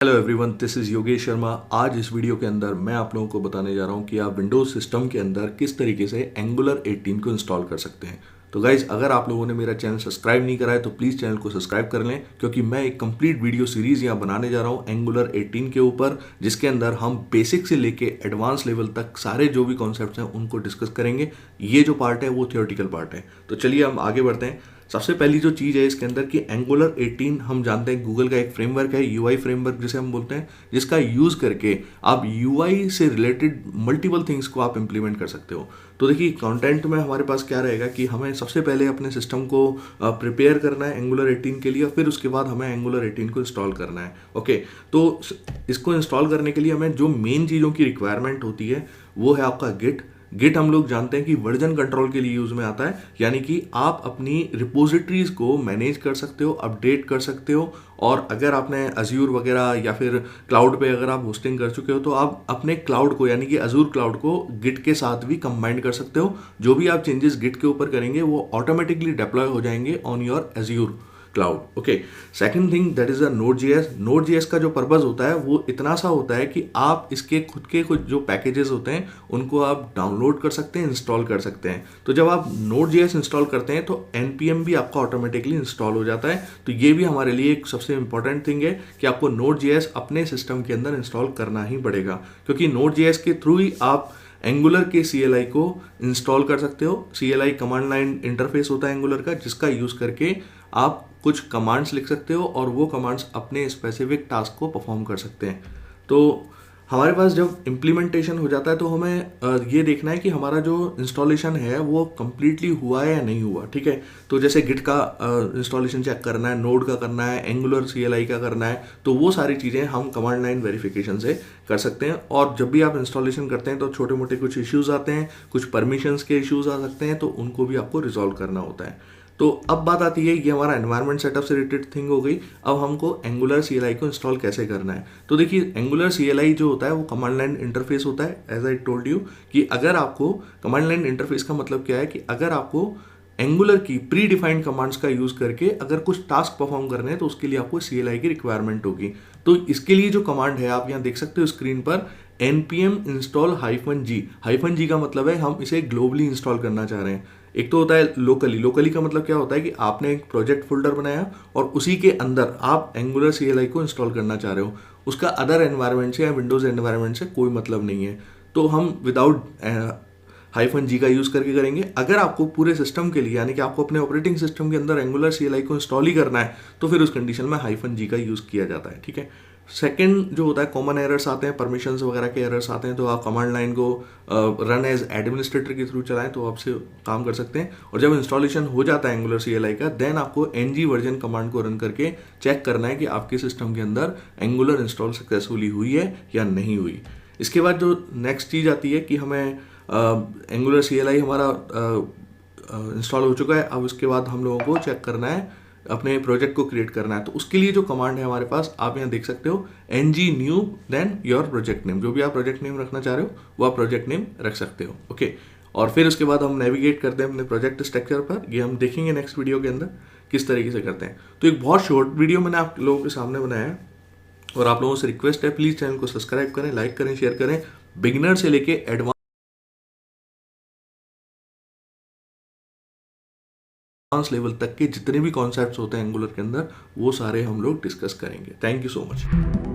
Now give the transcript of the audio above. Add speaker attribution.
Speaker 1: Hello everyone, this is Yogesh Sharma. आज इस video के अंदर मैं आप लोगों को बताने जा रहा हूँ कि आप विंडोज़ सिस्टम के अंदर किस तरीके से एंगुलर 18 को इंस्टॉल कर सकते हैं। तो गाइज, अगर आप लोगों ने मेरा चैनल सब्सक्राइब नहीं करा है तो प्लीज़ चैनल को सब्सक्राइब कर लें, क्योंकि मैं एक कंप्लीट वीडियो सीरीज़ यहाँ बनाने जा रहा हूँ एंगुलर 18 के ऊपर, जिसके अंदर हम बेसिक से लेके एडवांस लेवल तक सारे जो भी कॉन्सेप्ट्स हैं उनको डिस्कस करेंगे। ये जो पार्ट है वो थियोरेटिकल पार्ट है। तो चलिए हम आगे बढ़ते हैं। सबसे पहली जो चीज़ है इसके अंदर कि एंगुलर 18 हम जानते हैं गूगल का एक फ्रेमवर्क है, यूआई फ्रेमवर्क जिसे हम बोलते हैं, जिसका यूज़ करके आप यूआई से रिलेटेड मल्टीपल थिंग्स को आप इंप्लीमेंट कर सकते हो। तो देखिए, कंटेंट में हमारे पास क्या रहेगा कि हमें सबसे पहले अपने सिस्टम को प्रिपेयर करना है एंगुलर 18 के लिए, फिर उसके बाद हमें एंगुलर 18 को इंस्टॉल करना है। ओके, तो इसको इंस्टॉल करने के लिए हमें जो मेन चीज़ों की रिक्वायरमेंट होती है वो है आपका गिट हम लोग जानते हैं कि वर्जन कंट्रोल के लिए यूज़ में आता है, यानी कि आप अपनी रिपोजिटरीज को मैनेज कर सकते हो, अपडेट कर सकते हो। और अगर आपने अज्यूर वगैरह या फिर क्लाउड पे अगर आप होस्टिंग कर चुके हो तो आप अपने क्लाउड को, यानी कि अज्यूर क्लाउड को गिट के साथ भी कंबाइन कर सकते हो। जो भी आप चेंजेस गिट के ऊपर करेंगे वो ऑटोमेटिकली डिप्लॉय हो जाएंगे on your azure cloud. Okay, second thing that is a Node.js का जो पर्पस होता है वो इतना सा होता है कि आप इसके खुद के कुछ जो पैकेजेस होते हैं उनको आप डाउनलोड कर सकते हैं, इंस्टॉल कर सकते हैं। तो जब आप नोड.js इंस्टॉल करते हैं तो npm भी आपका ऑटोमेटिकली इंस्टॉल हो जाता है। तो ये भी हमारे लिए एक सबसे इंपॉर्टेंट थिंग है कि आपको नोड.js अपने सिस्टम के अंदर इंस्टॉल करना ही पड़ेगा, क्योंकि नोड.js के थ्रू ही आप एंगुलर के CLI को इंस्टॉल कर सकते हो। CLI कमांड लाइन इंटरफेस होता है एंगुलर का, जिसका यूज़ करके आप कुछ कमांड्स लिख सकते हो और वो कमांड्स अपने स्पेसिफिक टास्क को परफॉर्म कर सकते हैं। तो हमारे पास जब इम्प्लीमेंटेशन हो जाता है तो हमें ये देखना है कि हमारा जो इंस्टॉलेशन है वो कम्प्लीटली हुआ है या नहीं हुआ। ठीक है, तो जैसे गिट का इंस्टॉलेशन चेक करना है, नोड का करना है, एंगुलर CLI का करना है, तो वो सारी चीज़ें हम कमांड लाइन वेरिफिकेशन से कर सकते हैं। और जब भी आप इंस्टॉलेशन करते हैं तो छोटे मोटे कुछ इश्यूज़ आते हैं, कुछ परमिशंस के इश्यूज़ आ सकते हैं, तो उनको भी आपको रिजॉल्व करना होता है। तो अब बात आती है, ये हमारा एनवायरनमेंट सेटअप से रिलेटेड थिंग हो गई। अब हमको एंगुलर CLI को इंस्टॉल कैसे करना है। तो देखिए, एंगुलर CLI जो होता है वो कमांड लाइन इंटरफेस होता है। एज आई टोल्ड यू कि अगर आपको कमांड लाइन इंटरफेस का मतलब क्या है कि अगर आपको एंगुलर की प्री डिफाइंड कमांड्स का यूज करके अगर कुछ टास्क परफॉर्म करने हैं तो उसके लिए आपको CLI की रिक्वायरमेंट होगी। तो इसके लिए जो कमांड है आप यहाँ देख सकते हो स्क्रीन पर, npm install -g का मतलब है हम इसे ग्लोबली इंस्टॉल करना चाह रहे हैं। एक तो होता है लोकली का मतलब क्या होता है कि आपने एक प्रोजेक्ट फोल्डर बनाया और उसी के अंदर आप एंगुलर CLI को इंस्टॉल करना चाह रहे हो, उसका अदर एनवायरनमेंट से या विंडोज एनवायरनमेंट से कोई मतलब नहीं है। तो हम विदाउट -g का यूज़ करके करेंगे। अगर आपको पूरे सिस्टम के लिए, यानी कि आपको अपने ऑपरेटिंग सिस्टम के अंदर एंगुलर CLI को इंस्टॉल ही करना है, तो फिर उस कंडीशन में -g का यूज़ किया जाता है। ठीक है, सेकंड जो होता है, कॉमन एरर्स आते हैं, परमिशंस वगैरह के एरर्स आते हैं, तो आप कमांड लाइन को रन एज एडमिनिस्ट्रेटर के थ्रू चलाएं तो आपसे काम कर सकते हैं। और जब इंस्टॉलेशन हो जाता है एंगुलर CLI का, देन आपको ng वर्जन कमांड को रन करके चेक करना है कि आपके सिस्टम के अंदर एंगुलर इंस्टॉल सक्सेसफुली हुई है या नहीं हुई। इसके बाद जो नेक्स्ट चीज़ आती है कि हमें एंगुलर CLI हमारा इंस्टॉल हो चुका है, अब उसके बाद हम लोगों को चेक करना है, अपने प्रोजेक्ट को क्रिएट करना है। तो उसके लिए जो कमांड है हमारे पास, आप यहाँ देख सकते हो, ng new then your project name. जो भी आप प्रोजेक्ट नेम रखना चाह रहे हो वो आप प्रोजेक्ट नेम रख सकते हो। ओके, और फिर उसके बाद हम नेविगेट करते हैं अपने प्रोजेक्ट स्ट्रक्चर पर। ये हम देखेंगे नेक्स्ट वीडियो के अंदर किस तरीके से करते हैं। तो एक बहुत शॉर्ट वीडियो मैंने आप लोगों के सामने बनाया है और आप लोगों से रिक्वेस्ट है, प्लीज़ चैनल को सब्सक्राइब करें, लाइक करें, शेयर करें। बिगिनर से लेके एडवांस लेवल तक के जितने भी कॉन्सेप्ट्स होते हैं एंगुलर के अंदर, वो सारे हम लोग डिस्कस करेंगे। Thank you so much.